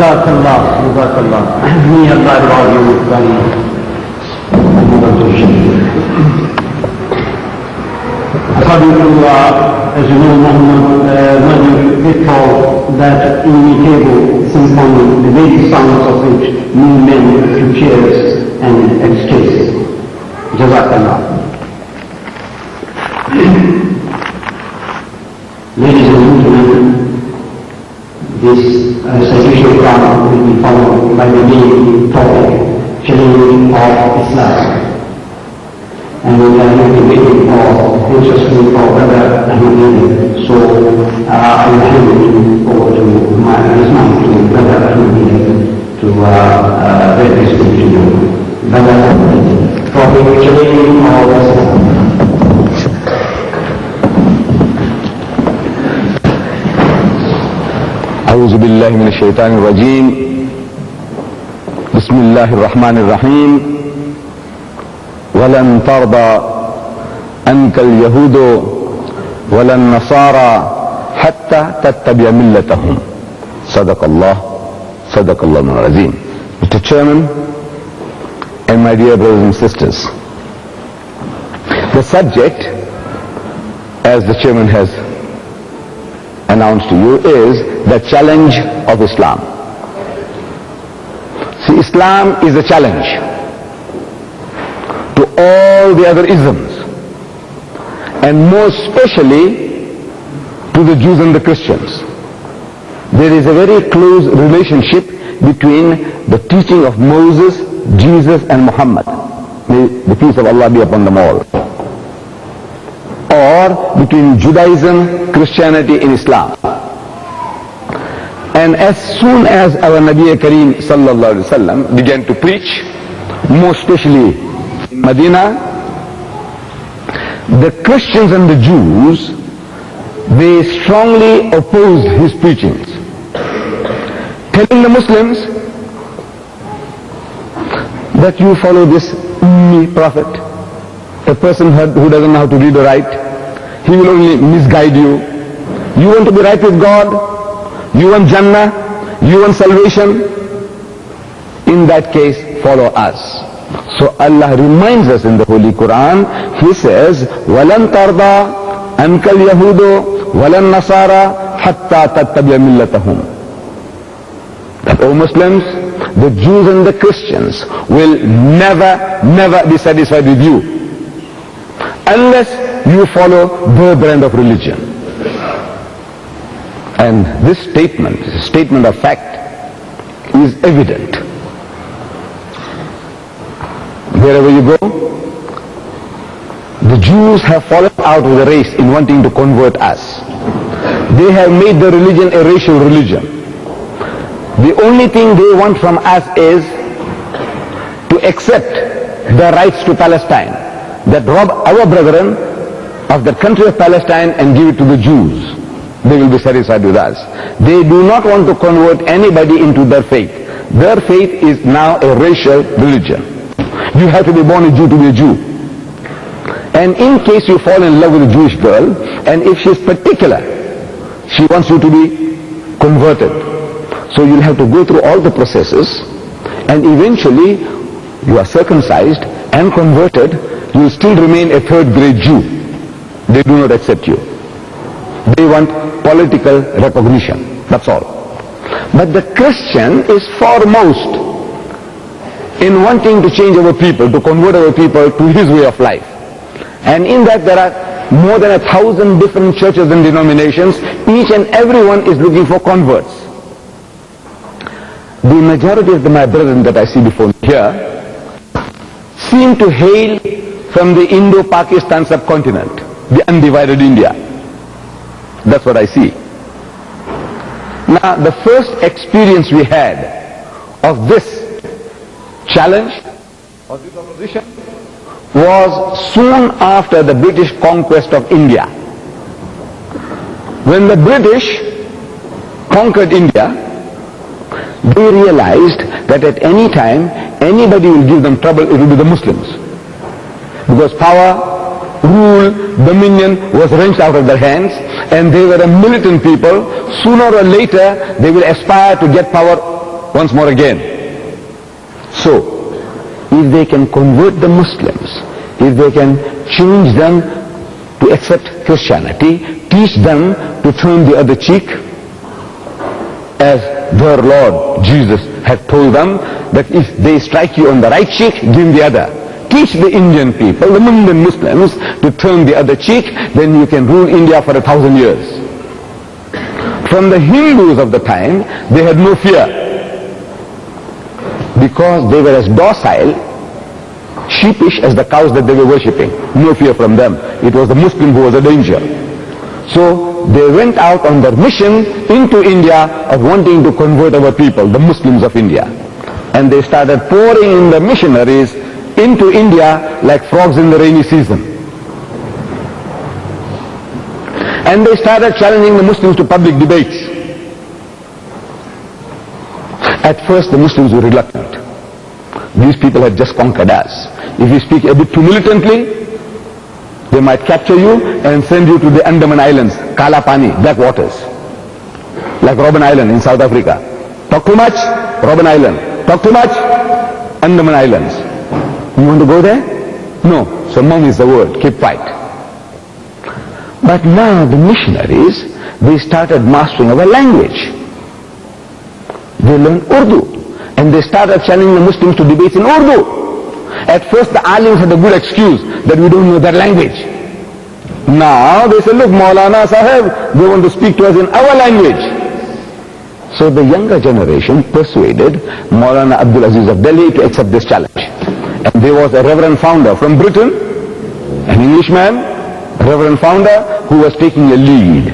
Jazakallah, Jazakallah. May Allah reward you very according to, as you know, Muhammad, they call that imitable symphony, the very sounds of which move men to cheers and ecstasies. Jazakallah. Ladies and gentlemen, this recitation of Quran will be followed by the main topic, challenge of Islam. And we are going to be waiting for interestly for Brother Ahmed Deedat. So I will hand it over to Brother Ahmed Deedat to read this speech to you. Brother Ahmed Deedat, topic, challenge of Islam. أعوذ بالله من الشيطان الرجيم بسم الله الرحمن الرحيم ولن ترضى عنك اليهود ولا النصارى حتى تتبع ملتهم صدق الله العظيم. Mr. Chairman and my dear brothers and sisters, the subject, as the Chairman has announced to you, is the challenge of Islam. See, Islam is a challenge to all the other isms, and more especially to the Jews and the Christians. There is a very close relationship between the teaching of Moses, Jesus and Muhammad, may the peace of Allah be upon them all, or between Judaism, Christianity and Islam. And as soon as our Nabi Kareem sallallahu alaihi wasallam began to preach, more especially in Medina, the Christians and the Jews, they strongly opposed his preachings, telling the Muslims that you follow this prophet, a person who doesn't know how to read or write. He will only misguide you. You want to be right with God? You want Jannah? You want salvation? In that case, follow us. So Allah reminds us in the Holy Quran, He says, وَلَن تَرْضَى عَنْكَ الْيَهُودُ وَلَن نَصَارَى حَتَّى تَتَّبِعَ مِلَّتَهُمْ. That, O Muslims, the Jews and the Christians will never be satisfied with you unless you follow their brand of religion. And this statement, a statement of fact, is evident. Wherever you go, the Jews have fallen out of the race in wanting to convert us. They have made the religion a racial religion. The only thing they want from us is to accept the rights to Palestine, that rob our brethren of the country of Palestine and give it to the Jews. They will be satisfied with us. They do not want to convert anybody into their faith. Their faith is now a racial religion. You have to be born a Jew to be a Jew. And in case you fall in love with a Jewish girl, and if she is particular, she wants you to be converted. So you'll have to go through all the processes, and eventually you are circumcised and converted. You will still remain a third-grade Jew. They do not accept you. They want political recognition. That's all. But the Christian is foremost in wanting to change our people, to convert our people to his way of life. And in that there are more than 1,000 different churches and denominations. Each and every one is looking for converts. The majority of my brethren that I see before me here seem to hail from the Indo-Pakistan subcontinent, the undivided India. That's what I see. Now, the first experience we had of this challenge, of this opposition, was soon after the British conquest of India. When the British conquered India, they realized that at any time, anybody will give them trouble, it will be the Muslims. Because power, rule, dominion was wrenched out of their hands, and they were a militant people. Sooner or later, they will aspire to get power once more again. So, if they can convert the Muslims, if they can change them to accept Christianity, teach them to turn the other cheek, as their Lord Jesus had told them that if they strike you on the right cheek, give the other. Teach the Indian people, the Indian Muslims, to turn the other cheek, then you can rule India for 1,000 years. From the Hindus of the time, they had no fear, because they were as docile, sheepish as the cows that they were worshipping. No fear from them. It was the Muslim who was a danger. So they went out on their mission into India of wanting to convert our people, the Muslims of India. And they started pouring in the missionaries into India like frogs in the rainy season. And they started challenging the Muslims to public debates. At first the Muslims were reluctant. These people had just conquered us. If you speak a bit too militantly, they might capture you and send you to the Andaman Islands, Kala Pani, black waters, like Robben Island in South Africa. Talk too much, Robben Island. Talk too much, Andaman Islands. You want to go there? No. So mum is the word, keep quiet. But now the missionaries, they started mastering our language. They learned Urdu. And they started challenging the Muslims to debates in Urdu. At first the alims had a good excuse that we don't know that language. Now they say, look, Maulana Sahib, they want to speak to us in our language. So the younger generation persuaded Maulana Abdul Aziz of Delhi to accept this challenge. And there was a reverend founder from Britain, an Englishman, a reverend founder who was taking a lead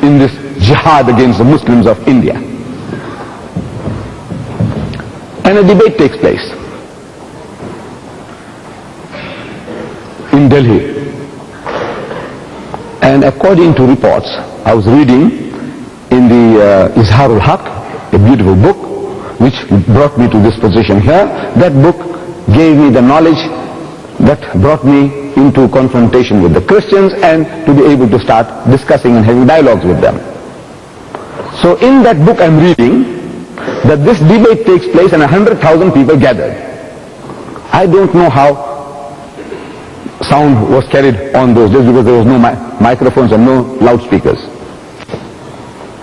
in this jihad against the Muslims of India. And a debate takes place in Delhi. And according to reports, I was reading in the Izharul Haq, a beautiful book, which brought me to this position here. That book gave me the knowledge that brought me into confrontation with the Christians and to be able to start discussing and having dialogues with them. So in that book I'm reading that this debate takes place and 100,000 people gathered. I don't know how sound was carried on those days because there was no microphones and no loudspeakers.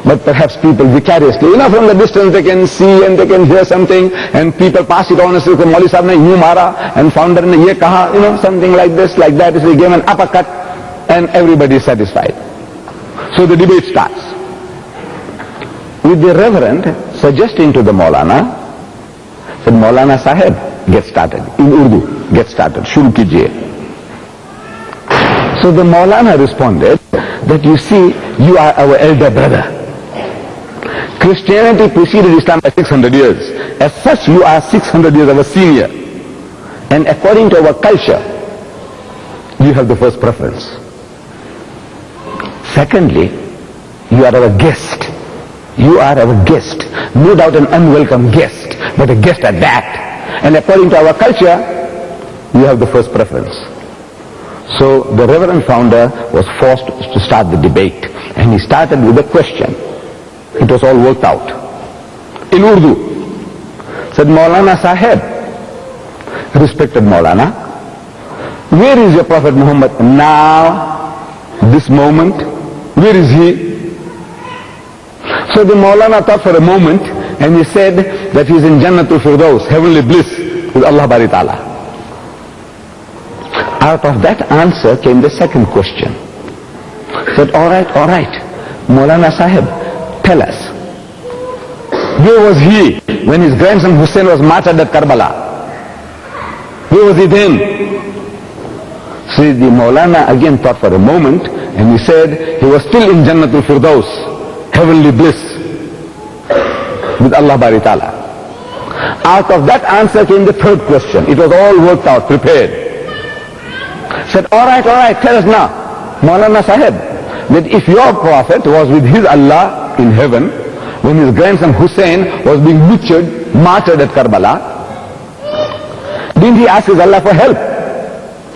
But perhaps people vicariously, from the distance they can see and they can hear something, and people pass it on and say, Mauli Sahib ne yu mara, and founder ne ye kaha, something like this, like that. So they gave an uppercut, and everybody is satisfied. So the debate starts, with the reverend suggesting to the Maulana, said, Maulana Sahib, get started, in Urdu, get started, shuru kijiye. So the Maulana responded that, you see, you are our elder brother. Christianity preceded Islam by 600 years. As such, you are 600 years our senior. And according to our culture, you have the first preference. Secondly, you are our guest. You are our guest. No doubt an unwelcome guest, but a guest at that. And according to our culture, you have the first preference. So the reverend founder was forced to start the debate. And he started with a question. It was all worked out in Urdu. Said, Maulana Sahib, respected Maulana, where is your Prophet Muhammad now, this moment? Where is he? So the Maulana thought for a moment and he said that he is in Jannatul Firdaus, heavenly bliss with Allah Bari Ta'ala. Out of that answer came the second question. Said, all right, Maulana Sahib, tell us, where was he when his grandson Hussein was martyred at Karbala? Where was he then? So the Maulana again thought for a moment and he said he was still in Jannatul Firdaus, heavenly bliss with Allah Bari Ta'ala. Out of that answer came the third question. It was all worked out, prepared. Said, all right, tell us now, Maulana Sahib, that if your prophet was with his Allah in heaven, when his grandson Hussein was being butchered, martyred at Karbala, didn't he ask his Allah for help?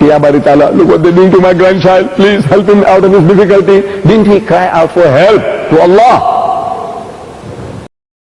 Ya Bari Ta'ala, look what they're doing to my grandchild, please help him out of his difficulty. Didn't he cry out for help to Allah?